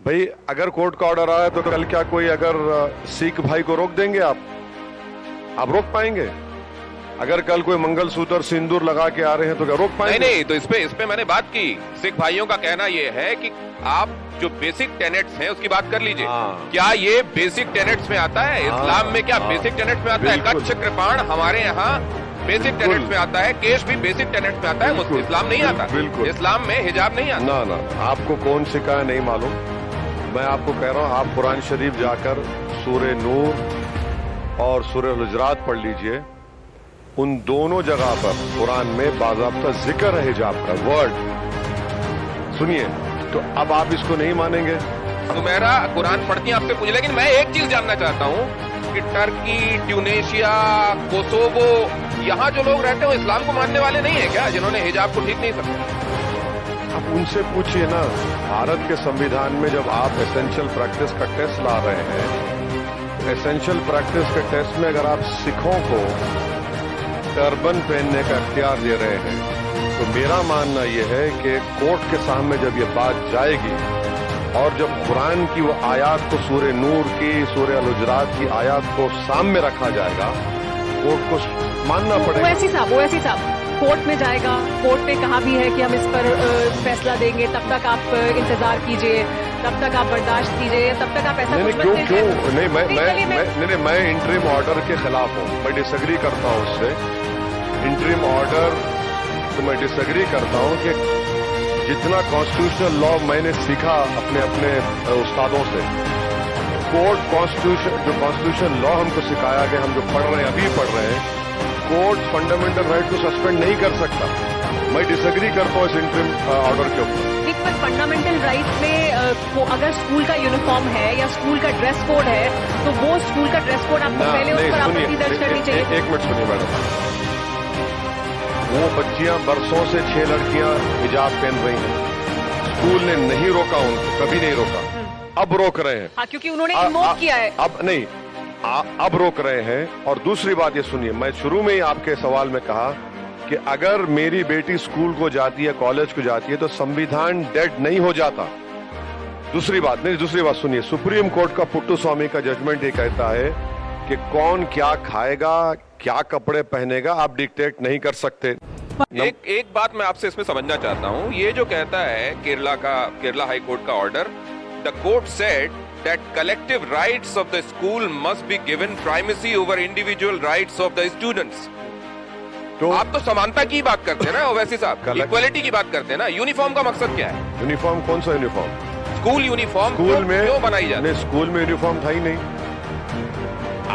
भाई अगर कोर्ट का ऑर्डर आया तो कल क्या कोई अगर सिख भाई को रोक देंगे आप रोक पाएंगे? अगर कल कोई मंगलसूत्र सिंदूर लगा के आ रहे हैं तो क्या रोक पाएंगे? नहीं तो इस पे मैंने बात की। सिख भाइयों का कहना ये है कि आप जो बेसिक टेनेट्स हैं उसकी बात कर लीजिए। क्या ये बेसिक टेनेट्स में आता है? इस्लाम में क्या बेसिक टेनेट्स में आता है? कच्छ कृपाण हमारे यहाँ बेसिक टेनेट्स में आता है, केश भी बेसिक टेनेट्स में आता है, मुस्लिम इस्लाम नहीं आता। बिल्कुल इस्लाम में हिजाब नहीं आता। ना आपको कौन सिखाया नहीं मालूम। मैं आपको कह रहा हूँ, आप कुरान शरीफ जाकर सूरे नूर और सूरे हुजरात पढ़ लीजिए। उन दोनों जगह पर कुरान में बाज़ाब्ता जिक्र है हिजाब का, वर्ड सुनिए। तो अब आप इसको नहीं मानेंगे? तो मेरा कुरान पढ़ती आपसे पूछ, लेकिन मैं एक चीज जानना चाहता हूँ कि टर्की, ट्यूनेशिया, कोसोवो, यहाँ जो लोग रहते हैं वो इस्लाम को मानने वाले नहीं है क्या, जिन्होंने हिजाब को ठीक नहीं समझा? आप उनसे पूछिए ना। भारत के संविधान में जब आप एसेंशियल प्रैक्टिस का टेस्ट ला रहे हैं, एसेंशियल प्रैक्टिस के टेस्ट में अगर आप सिखों को टर्बन पहनने का इख्तियार दे रहे हैं, तो मेरा मानना यह है कि कोर्ट के सामने जब ये बात जाएगी और जब कुरान की वो आयत को, सूरे नूर की, सूरे अल हुजरात की आयत को सामने रखा जाएगा, कोर्ट को मानना पड़ेगा। ओवैसी साहब कोर्ट में जाएगा, कोर्ट ने कहा भी है कि हम इस पर फैसला देंगे, तब तक आप इंतजार कीजिए, तब तक आप बर्दाश्त कीजिए, तब तक आप ऐसा कुछ मत क्यों नहीं, मैं इंटरिम ऑर्डर के खिलाफ हूँ। मैं डिसएग्री करता हूँ उससे। इंटरिम ऑर्डर तो मैं डिसएग्री करता हूँ कि जितना कॉन्स्टिट्यूशनल लॉ मैंने सीखा अपने उस्तादों से, कोर्ट कॉन्स्टिट्यूशन लॉ हमको सिखाया गया, हम जो पढ़ रहे हैं, अभी पढ़ रहे हैं, कोर्ट फंडामेंटल राइट को सस्पेंड नहीं कर सकता। मैं डिसएग्री करता हूँ इस इंटरिम ऑर्डर के ऊपर। पर फंडामेंटल राइट में अगर स्कूल का यूनिफॉर्म है या स्कूल का ड्रेस कोड है, तो वो स्कूल का ड्रेस कोड आपको पहले उस पर आपत्ति दर्ज करनी चाहिए। एक मिनट सुनिए मैडम, वो बच्चियां बरसों से 6 लड़कियां हिजाब पहन रही हैं, स्कूल ने नहीं रोका उनको, कभी नहीं रोका, अब रोक रहे हैं। क्योंकि उन्होंने इन्वोक किया है। अब नहीं, अब रोक रहे हैं। और दूसरी बात ये सुनिए, मैं शुरू में ही आपके सवाल में कहा कि अगर मेरी बेटी स्कूल को जाती है, कॉलेज को जाती है, तो संविधान डेड नहीं हो जाता। दूसरी बात सुनिए, सुप्रीम कोर्ट का पुट्टू स्वामी का जजमेंट ये कहता है कि कौन क्या खाएगा, क्या कपड़े पहनेगा, आप डिक्टेट नहीं कर सकते। एक बात मैं आपसे इसमें समझना चाहता हूँ। ये जो कहता है केरला हाई कोर्ट का order, the court said that collective rights of the school must be given primacy over individual rights of the students. तो आप तो समानता की बात करते हैं ना ओवैसी साहब, इक्वालिटी की बात करते हैं ना। यूनिफॉर्म का मकसद क्या है? यूनिफॉर्म कौन सा यूनिफॉर्म? स्कूल यूनिफॉर्म स्कूल में क्यों बनाई जाती है? स्कूल में यूनिफॉर्म था ही नहीं।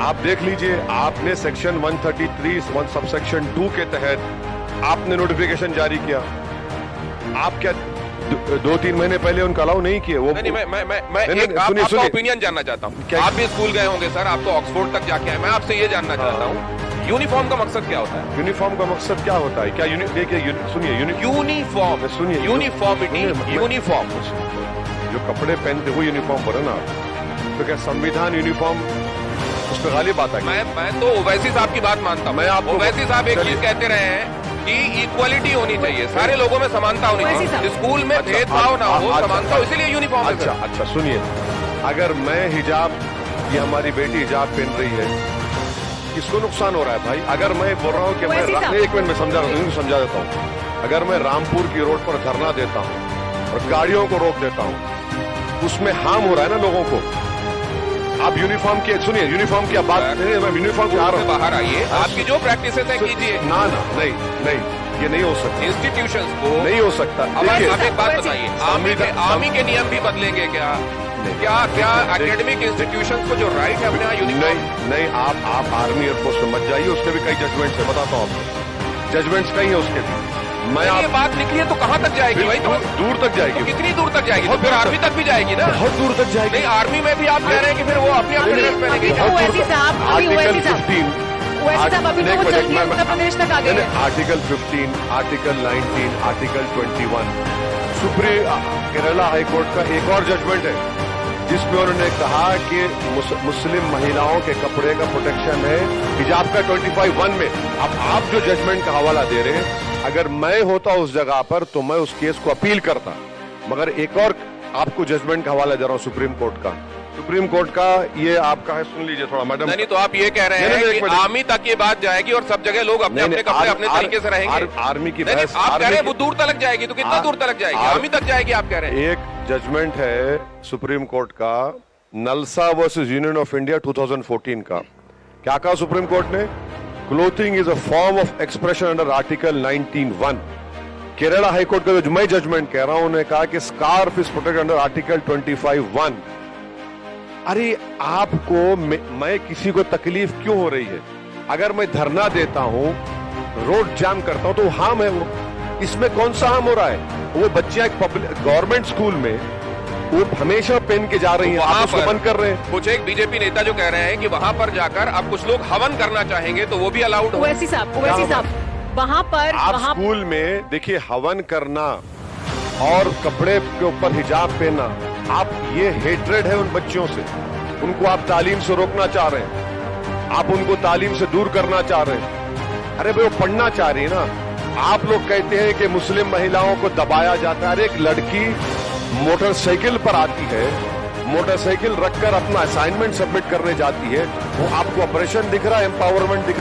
आप देख लीजिए, आपने सेक्शन 133 सबसेक्शन 2 के तहत आपने नोटिफिकेशन जारी किया। आप क्या 2-3 महीने पहले उनका अलाउ नहीं किए? वो नहीं, मैं आपका ओपिनियन जानना चाहता हूँ। आप भी स्कूल गए होंगे सर, आप तो ऑक्सफोर्ड तक जाके आए। मैं आपसे ये जानना चाहता हूँ, यूनिफॉर्म का मकसद क्या होता है? यूनिफॉर्म का मकसद क्या होता है? क्या देखिए सुनिए, यूनिफॉर्म सुनिए, यूनिफॉर्मिटी, यूनिफॉर्म जो कपड़े पहनते हुए यूनिफॉर्म बोले ना, तो क्या संविधान यूनिफॉर्म उस पर गाली बात है? मैं तो ओवैसी साहब की बात मानता हूँ। ओवैसी साहब एक चीज कहते रहे हैं कि इक्वालिटी होनी चाहिए, सारे लोगों में समानता होनी चाहिए, स्कूल में भेदभाव ना हो, समानता हो, इसीलिए यूनिफॉर्म। अच्छा सुनिए, अगर मैं हिजाब या हमारी बेटी हिजाब पहन रही है, किसको नुकसान हो रहा है भाई? अगर मैं बोल रहा हूँ कि मैं एक मिनट में समझा देता हूँ, अगर मैं रामपुर की रोड पर धरना देता हूँ और गाड़ियों को रोक देता हूँ, उसमें हार्म हो रहा है ना लोगों को। आप यूनिफॉर्म की सुनिए, यूनिफॉर्म की बात नहीं, मैं यूनिफॉर्म से आ रहा हूं। बाहर आइए, आपकी जो प्रैक्टिस है कीजिए। नहीं, ये नहीं हो सकता। इंस्टीट्यूशंस को नहीं हो सकता। देखिए, आप एक बात बताइए, आर्मी के नियम भी बदलेंगे क्या? क्या एकेडमिक इंस्टीट्यूशंस को जो राइट है अपने यहाँ यूनिफॉर्म? नहीं, आप आर्मी एयरफोर्स में मत जाइए, उसके भी कई जजमेंट्स है, बताता हूँ आपको। जजमेंट्स कई है उसके भी। मैं ये बात निकली है तो कहाँ तक जाएगी भाई? दूर तक जाएगी। तो कितनी दूर तक जाएगी? तो फिर आर्मी तक भी जाएगी ना? बहुत दूर तक जाएगी। नहीं, आर्मी में भी आप कह रहे हैं कि फिर वो अपनी ड्रेस पहनेगी। ओवैसी साहब अभी तो जल्दी उत्तर प्रदेश तक आ गए हैं। Article 15, article 19, article 21 supreme Kerala high court का एक और जजमेंट है, जिसमें उन्होंने कहा कि मुस्लिम महिलाओं के कपड़े का प्रोटेक्शन है हिजाब का 25(1) में। अब आप जो जजमेंट का हवाला दे रहे हैं, अगर मैं होता उस जगह पर तो मैं उस केस को अपील करता, मगर एक और आपको जजमेंट का हवाला दे रहा हूं सुप्रीम कोर्ट का। सुप्रीम कोर्ट का ये आपका है, सुन लीजिए थोड़ा मैडम। नहीं तो आप ये कह रहे नहीं, हैं नहीं, कि एक मिनट। आर्मी तक ये बात जाएगी और सब जगह लोग अपने अपने कपड़े अपने तरीके से रहेंगे। आर्मी की नहीं, बहस, आप कह रहे हैं आर्मी वो दूर तक जाएगी, तो कितना दूर तक जाएगी? आर्मी तक जाएगी आप कह रहे हैं। एक जजमेंट है सुप्रीम कोर्ट का, नलसा वर्सेस यूनियन ऑफ इंडिया 2014 का। क्या कहा सुप्रीम कोर्ट ने? Clothing is a form of expression under article 19(1). Kerala high court का जो मैं जजमेंट कह रहा हूं, उन्होंने कहा कि scarf is protected under article 25(1). अरे आपको मैं किसी को तकलीफ क्यों हो रही है? अगर मैं धरना देता हूं, रोड जाम करता हूं, तो हार्म है वो। इसमें कौन सा हार्म हो रहा है? वो बच्चियां एक गवर्नमेंट स्कूल में वो हमेशा पहन के जा रही हैं, आप उसको बंद कर रहे हैं। कुछ एक बीजेपी नेता जो कह रहे हैं कि वहां पर जाकर अब कुछ लोग हवन करना चाहेंगे तो वो भी अलाउड हो। ओवैसी साहब वहां पर आप स्कूल में देखिए, हवन करना और कपड़े के ऊपर हिजाब पहनना, आप ये हेट्रेड है उन बच्चियों से। उनको आप तालीम से रोकना चाह रहे हैं, आप उनको तालीम से दूर करना चाह रहे हैं। अरे भाई वो पढ़ना चाह रही है ना। आप लोग कहते हैं कि मुस्लिम महिलाओं को दबाया जाता है। अरे एक लड़की मोटरसाइकिल पर आती है, मोटरसाइकिल रखकर अपना असाइनमेंट सबमिट करने जाती है, वो आपको ऑपरेशन दिख रहा है, एम्पावरमेंट दिख